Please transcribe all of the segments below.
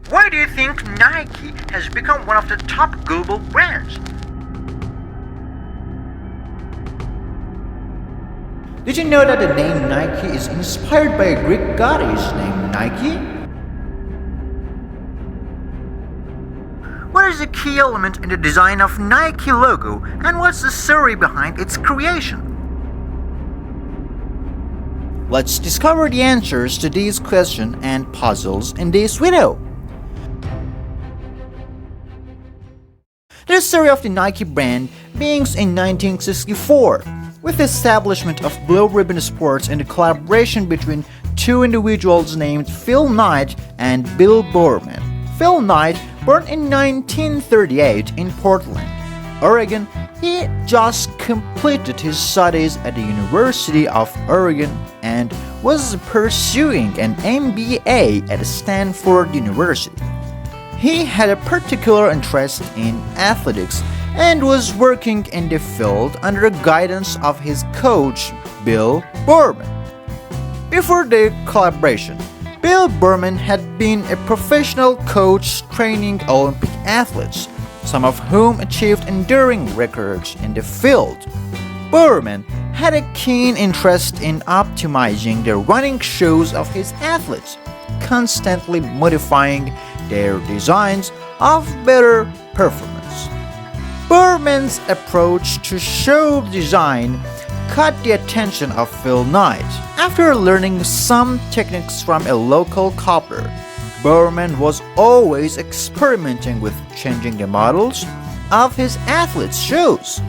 Why do you think Nike has become one of the top global brands? Did you know that the name Nike is inspired by a Greek goddess named Nike? What is the key element in the design of Nike logo and what's the story behind its creation? Let's discover the answers to these questions and puzzles in this video. The story of the Nike brand begins in 1964 with the establishment of Blue Ribbon Sports and the collaboration between two individuals named Phil Knight and Bill Bowerman. Phil Knight, born in 1938 in Portland, Oregon, he just completed his studies at the University of Oregon and was pursuing an MBA at Stanford University. He had a particular interest in athletics and was working in the field under the guidance of his coach, Bill Bowerman. Before their collaboration, Bill Bowerman had been a professional coach training Olympic athletes, some of whom achieved enduring records in the field. Bowerman had a keen interest in optimizing the running shoes of his athletes, constantly modifying their designs of better performance. Bowerman's approach to shoe design caught the attention of Phil Knight. After learning some techniques from a local cobbler, Bowerman was always experimenting with changing the models of his athletes' shoes.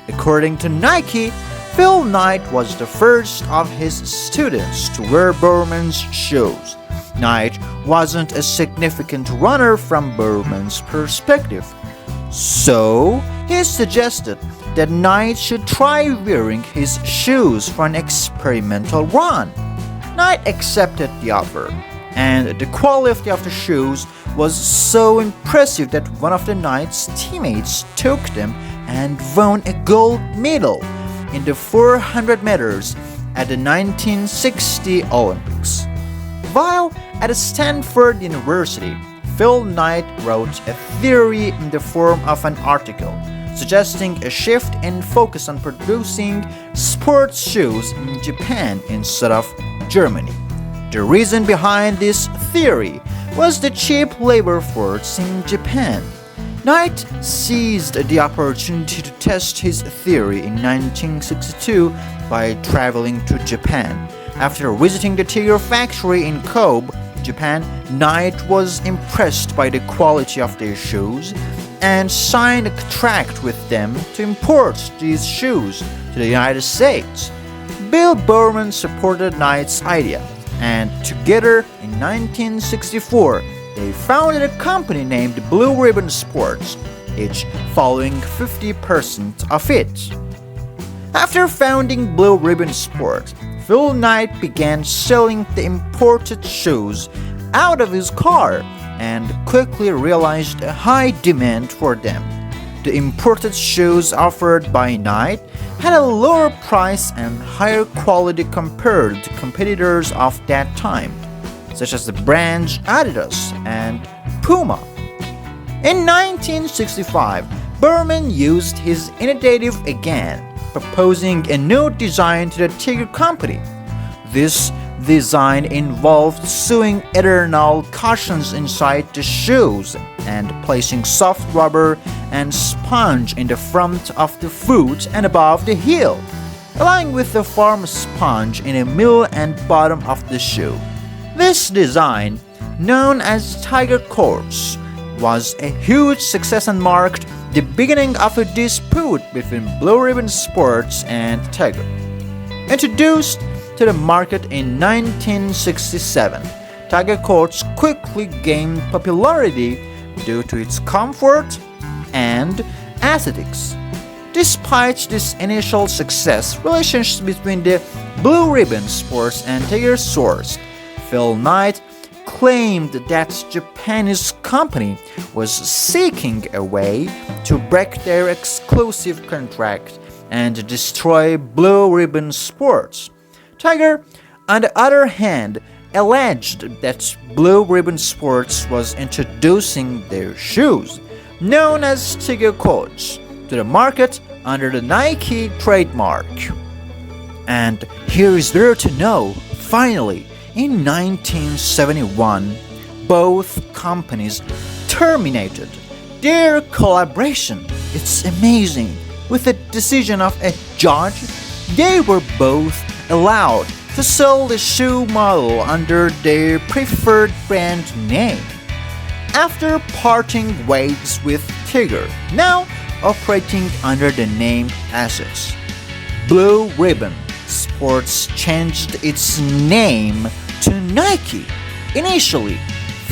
According to Nike, Phil Knight was the first of his students to wear Bowerman's shoes. Knight wasn't a significant runner from Bowerman's perspective, so he suggested that Knight should try wearing his shoes for an experimental run. Knight accepted the offer, and the quality of the shoes was so impressive that one of the Knight's teammates took them and won a gold medal in the 400 meters at the 1960 Olympics. While at Stanford University, Phil Knight wrote a theory in the form of an article, suggesting a shift in focus on producing sports shoes in Japan instead of Germany. The reason behind this theory was the cheap labor force in Japan. Knight seized the opportunity to test his theory in 1962 by traveling to Japan. After visiting the Tiger factory in Kobe, Japan, Knight was impressed by the quality of their shoes and signed a contract with them to import these shoes to the United States. Bill Bowerman supported Knight's idea, and together in 1964, they founded a company named Blue Ribbon Sports, each following 50% of it. After founding Blue Ribbon Sports, Phil Knight began selling the imported shoes out of his car and quickly realized a high demand for them. The imported shoes offered by Knight had a lower price and higher quality compared to competitors of that time, such as the brands Adidas and Puma. In 1965, Bowerman used his initiative again, proposing a new design to the Tiger company. This design involved sewing eternal cushions inside the shoes and placing soft rubber and sponge in the front of the foot and above the heel, along with the firm sponge in the middle and bottom of the shoe. This design, known as Tiger Course, was a huge success and marked the beginning of a dispute between Blue Ribbon Sports and Tiger. Introduced to the market in 1967, Tiger Course quickly gained popularity due to its comfort and aesthetics. Despite this initial success, relations between the Blue Ribbon Sports and Tiger soared. Phil Knight claimed that Japanese company was seeking a way to break their exclusive contract and destroy Blue Ribbon Sports. Tiger, on the other hand, alleged that Blue Ribbon Sports was introducing their shoes, known as Tiger Coats, to the market under the Nike trademark. And here is there to know, finally, in 1971, both companies terminated their collaboration. It's amazing. With the decision of a judge, they were both allowed to sell the shoe model under their preferred brand name. After parting ways with Tiger, now operating under the name Asics, Blue Ribbon Sports changed its name to Nike. Initially,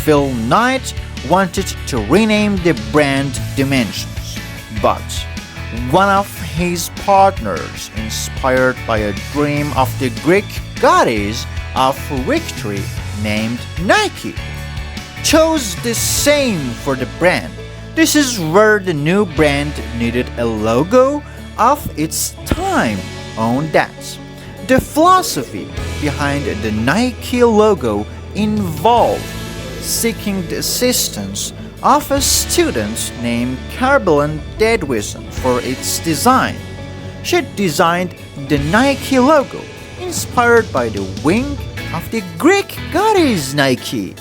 Phil Knight wanted to rename the brand Dimensions, but one of his partners, inspired by a dream of the Greek goddess of victory named Nike, chose the same for the brand. This is where the new brand needed a logo of its time on that. The philosophy behind the Nike logo involved seeking the assistance of a student named Carolyn Dedwison for its design. She designed the Nike logo inspired by the wing of the Greek goddess Nike,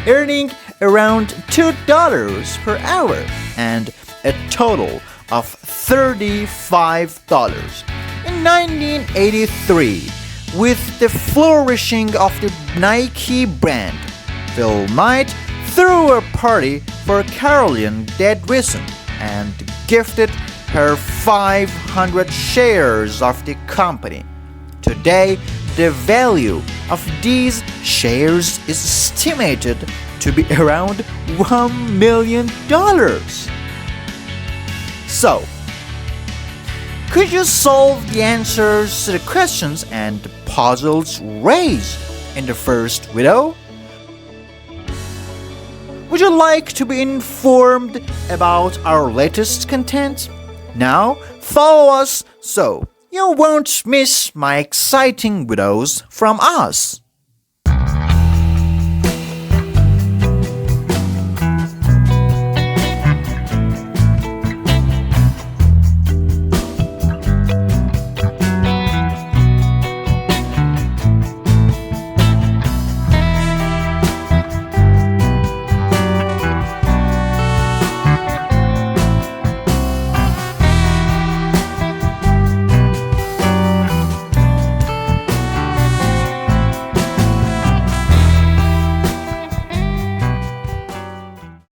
earning around $2 per hour and a total of $35. In 1983, with the flourishing of the Nike brand, Phil Knight threw a party for Carolyn Dedwison and gifted her 500 shares of the company. Today, the value of these shares is estimated to be around $1 million. So, could you solve the answers to the questions and the puzzles raised in the first video? Would you like to be informed about our latest content? Now, follow us so you won't miss my exciting videos from us.